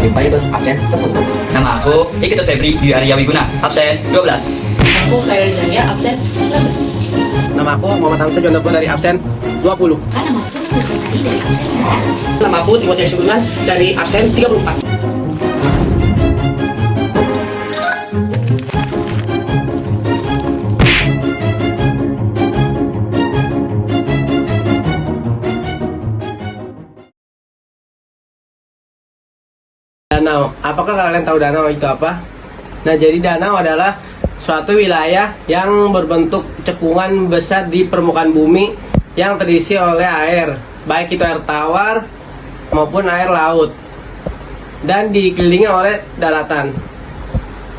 Habib Faibes, absen 10. Nama aku Iketut Febri Dwi Arya Wiguna, absen 12. Aku Khairul Jaya, absen 15. Nama aku Muhammad Hamzah Jondapur dari absen 20. Nama aku Nurul Sari dari absen 4. Nama aku Timotius Sugunan dari absen 34. Danau. Apakah kalian tahu danau itu apa? Nah, jadi danau adalah suatu wilayah yang berbentuk cekungan besar di permukaan bumi yang terisi oleh air, baik itu air tawar maupun air laut, dan dikelilingi oleh daratan.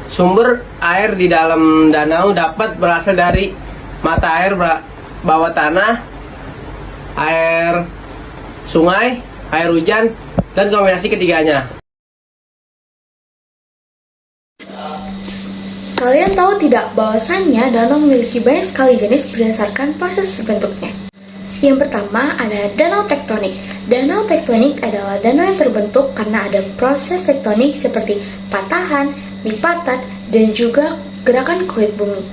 Sumber air di dalam danau dapat berasal dari mata air bawah tanah, air sungai, air hujan, dan kombinasi ketiganya. Kalian tahu tidak bahwasannya danau memiliki banyak sekali jenis berdasarkan proses terbentuknya? Yang pertama ada danau tektonik. Danau tektonik adalah danau yang terbentuk karena ada proses tektonik seperti patahan, lipatan, dan juga gerakan kulit bumi.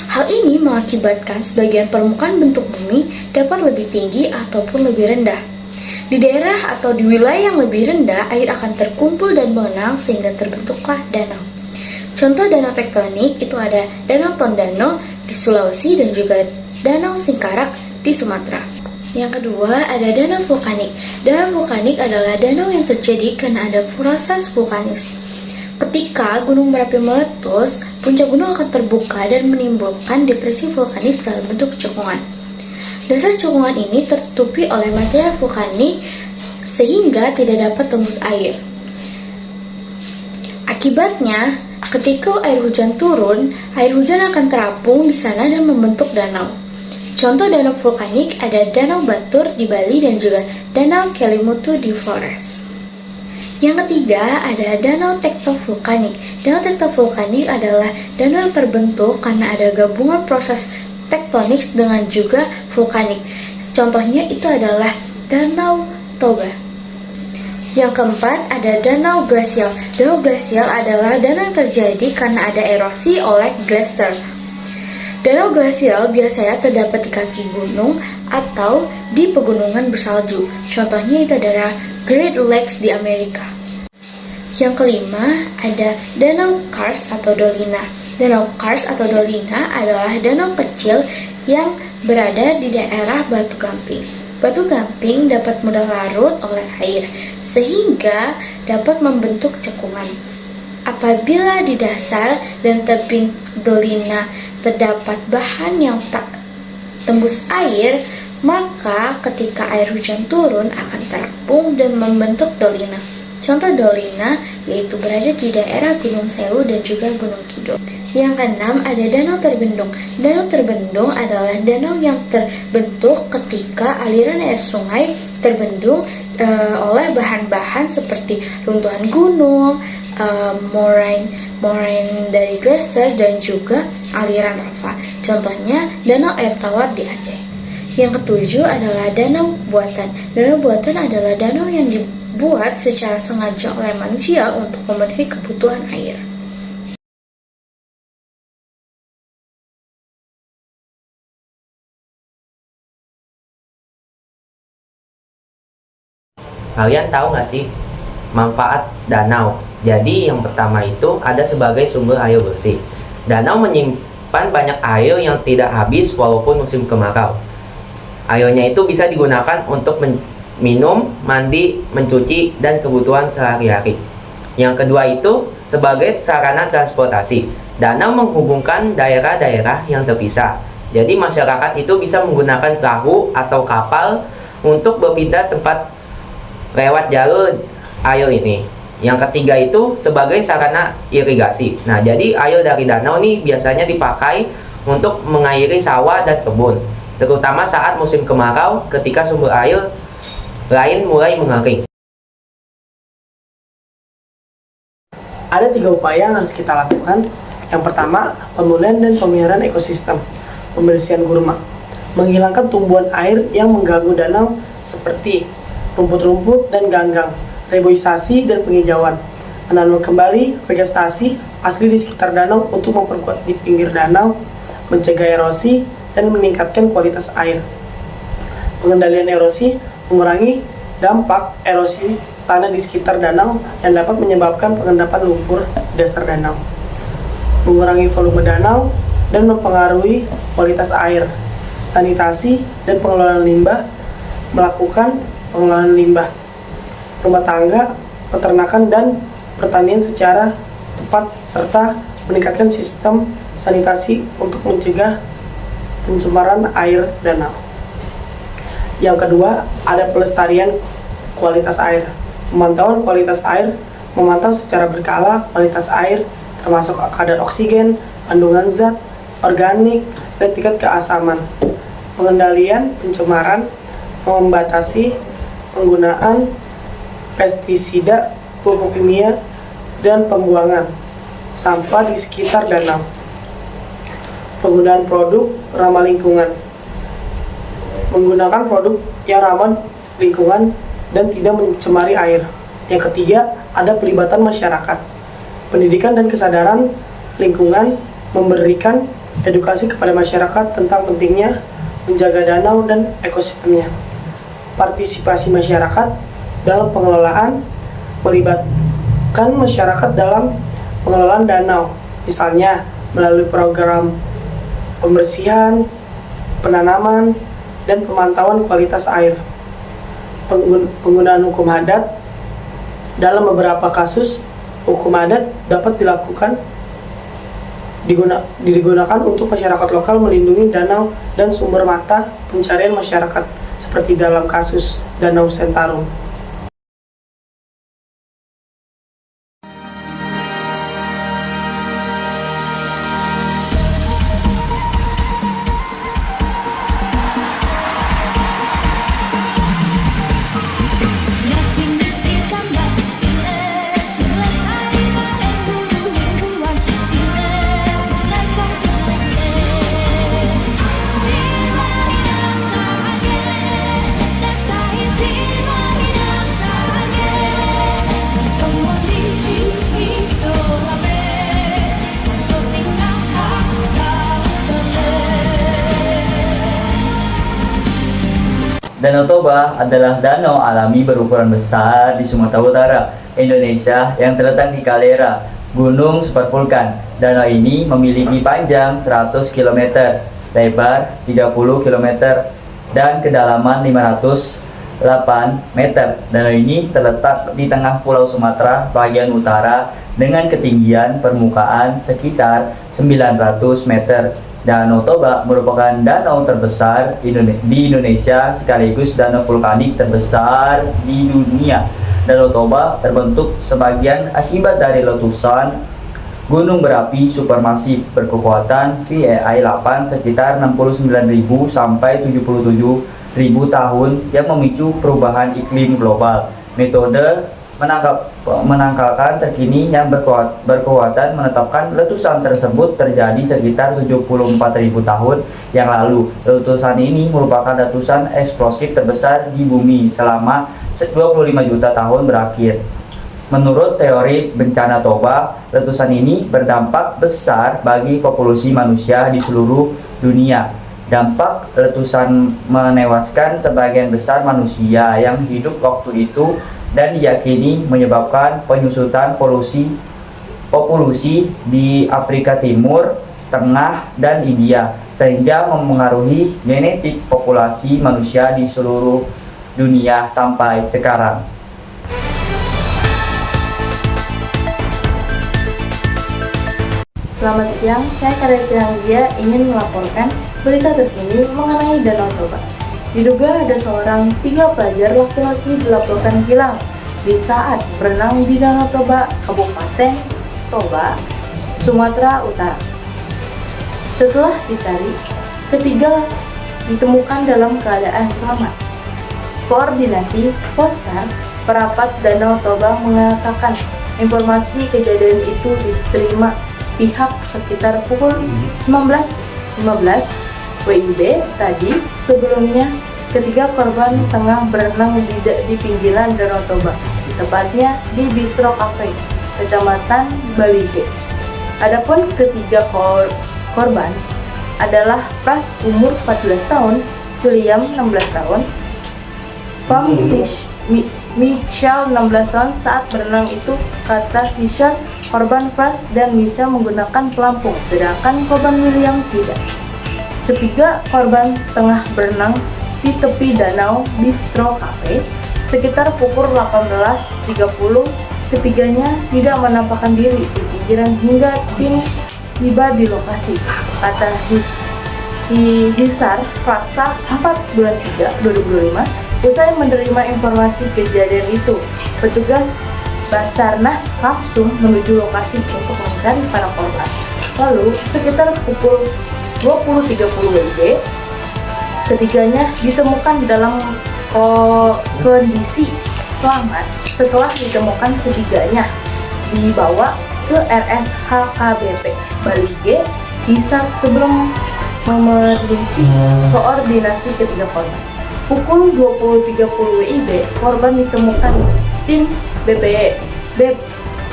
Hal ini mengakibatkan sebagian permukaan bentuk bumi dapat lebih tinggi ataupun lebih rendah. Di daerah atau di wilayah yang lebih rendah, air akan terkumpul dan mengenang sehingga terbentuklah danau. Contoh danau tektonik itu ada Danau Tondano di Sulawesi dan juga Danau Singkarak di Sumatera. Yang kedua ada danau vulkanik. Danau vulkanik adalah danau yang terjadi karena ada proses vulkanis. Ketika gunung berapi meletus, puncak gunung akan terbuka dan menimbulkan depresi vulkanis dalam bentuk cekungan. Dasar cekungan ini tertutupi oleh material vulkanik sehingga tidak dapat tembus air. Akibatnya, ketika air hujan turun, air hujan akan terapung di sana dan membentuk danau. Contoh danau vulkanik ada Danau Batur di Bali dan juga Danau Kelimutu di Flores. Yang ketiga ada danau tektovulkanik. Danau tektovulkanik adalah danau yang terbentuk karena ada gabungan proses tektonik dengan juga vulkanik. Contohnya itu adalah Danau Toba. Yang keempat ada danau glasial. Danau glasial adalah danau yang terjadi karena ada erosi oleh glacier. Danau glasial biasanya terdapat di kaki gunung atau di pegunungan bersalju. Contohnya itu adalah Great Lakes di Amerika. Yang kelima ada danau karst atau dolina. Danau karst atau dolina adalah danau kecil yang berada di daerah Batu Gamping. Batu gamping dapat mudah larut oleh air, sehingga dapat membentuk cekungan. Apabila di dasar dan tebing dolina terdapat bahan yang tak tembus air, maka ketika air hujan turun akan terapung dan membentuk dolina. Contoh dolina yaitu berada di daerah Gunung Sewu dan juga Gunung Kidul. Yang keenam ada danau terbendung. Danau terbendung adalah danau yang terbentuk ketika aliran air sungai terbendung oleh bahan-bahan seperti runtuhan gunung, moraine dari glacier dan juga aliran lava. Contohnya danau air tawar di Aceh. Yang ketujuh adalah danau buatan. Danau buatan adalah danau yang dibuat secara sengaja oleh manusia untuk memenuhi kebutuhan air. Kalian tahu nggak sih manfaat danau? Jadi yang pertama itu ada sebagai sumber air bersih. Danau menyimpan banyak air yang tidak habis walaupun musim kemarau. Airnya itu bisa digunakan untuk minum, mandi, mencuci, dan kebutuhan sehari-hari. Yang kedua itu sebagai sarana transportasi. Danau menghubungkan daerah-daerah yang terpisah. Jadi masyarakat itu bisa menggunakan perahu atau kapal untuk berpindah tempat lewat jalur air ini. Yang ketiga itu sebagai sarana irigasi. Nah, jadi air dari danau ini biasanya dipakai untuk mengairi sawah dan kebun, terutama saat musim kemarau ketika sumber air lain mulai mengering. Ada 3 upaya yang harus kita lakukan. Yang pertama, pemulihan dan pemeliharaan ekosistem, pembersihan gurma, menghilangkan tumbuhan air yang mengganggu danau seperti rumput-rumput dan ganggang, reboisasi dan penghijauan, menanam kembali vegetasi asli di sekitar danau untuk memperkuat di pinggir danau, mencegah erosi, dan meningkatkan kualitas air. Pengendalian erosi mengurangi dampak erosi tanah di sekitar danau yang dapat menyebabkan pengendapan lumpur di dasar danau, mengurangi volume danau, dan mempengaruhi kualitas air. Sanitasi dan pengelolaan limbah, melakukan pengelolaan limbah rumah tangga, peternakan, dan pertanian secara tepat, serta meningkatkan sistem sanitasi untuk mencegah pencemaran air danau. Yang kedua, ada pelestarian kualitas air. Pemantauan kualitas air memantau secara berkala kualitas air, termasuk kadar oksigen, kandungan zat organik, dan tingkat keasaman. Pengendalian pencemaran, membatasi penggunaan pestisida, pupuk kimia, dan pembuangan sampah di sekitar danau. Penggunaan produk ramah lingkungan, menggunakan produk yang ramah lingkungan dan tidak mencemari air. Yang ketiga, ada pelibatan masyarakat. Pendidikan dan kesadaran lingkungan, memberikan edukasi kepada masyarakat tentang pentingnya menjaga danau dan ekosistemnya. Partisipasi masyarakat dalam pengelolaan, melibatkan masyarakat dalam pengelolaan danau, misalnya melalui program pembersihan, penanaman, dan pemantauan kualitas air. Penggunaan hukum adat, dalam beberapa kasus hukum adat dapat digunakan untuk masyarakat lokal melindungi danau dan sumber mata pencarian masyarakat, seperti dalam kasus Danau Sentarum. Danau Toba adalah danau alami berukuran besar di Sumatera Utara, Indonesia yang terletak di kaldera Gunung Supervulkan. Danau ini memiliki panjang 100 km, lebar 30 km, dan kedalaman 508 meter. Danau ini terletak di tengah Pulau Sumatera bagian utara dengan ketinggian permukaan sekitar 900 meter. Danau Toba merupakan danau terbesar di Indonesia sekaligus danau vulkanik terbesar di dunia. Danau Toba terbentuk sebagian akibat dari letusan gunung berapi supermasif berkekuatan VEI 8 sekitar 69.000 sampai 77.000 tahun yang memicu perubahan iklim global. Metode menangkalkan terkini yang berkekuatan menetapkan letusan tersebut terjadi sekitar 74.000 tahun yang lalu. Letusan ini merupakan letusan eksplosif terbesar di bumi selama 25 juta tahun berakhir. Menurut teori bencana Toba, letusan ini berdampak besar bagi populasi manusia di seluruh dunia. Dampak letusan menewaskan sebagian besar manusia yang hidup waktu itu dan diyakini menyebabkan penyusutan populasi di Afrika Timur, Tengah, dan India, sehingga mempengaruhi genetik populasi manusia di seluruh dunia sampai sekarang. Selamat siang, saya Karya Tiranggia ingin melaporkan berita terkini mengenai Danau Toba. Diduga ada seorang 3 pelajar laki-laki dilaporkan hilang di saat berenang di Danau Toba, Kabupaten Toba, Sumatera Utara. Setelah dicari, ketiga ditemukan dalam keadaan selamat. Koordinasi Posar Perapat Danau Toba mengatakan informasi kejadian itu diterima pihak sekitar pukul 19.15 WIB tadi. Sebelumnya, ketiga korban tengah berenang di pinggiran Danau Toba, tepatnya di Bistro Cafe. Kecamatan Bali G. Adapun ketiga korban adalah Pras umur 14 tahun, William 16 tahun, Fam Michelle 16 tahun. Saat berenang itu, kata Tisha, korban Pras dan Misha menggunakan pelampung, sedangkan korban William tidak. Ketiga korban tengah berenang di tepi danau Bistro Cafe sekitar pukul 18.30. Ketiganya tidak menampakkan diri di pinggiran hingga tim tiba di lokasi, kata Hisar Selasa 4 bulan 3 2025. Usai menerima informasi kejadian itu, petugas Basarnas langsung menuju lokasi untuk mencari para korban. Lalu sekitar pukul 20.30 WIB, ketiganya ditemukan dalam kondisi selamat. Setelah ditemukan, ketiganya dibawa ke RSHKBP Bali G Hisar sebelum memerinci koordinasi ketiga korban. Pukul 20.30 WIB, korban ditemukan tim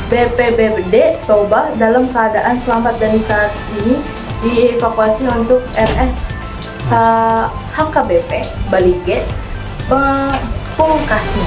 BPBD Toba dalam keadaan selamat dan saat ini dievakuasi untuk RSHKBP Bali G Pungkasmi.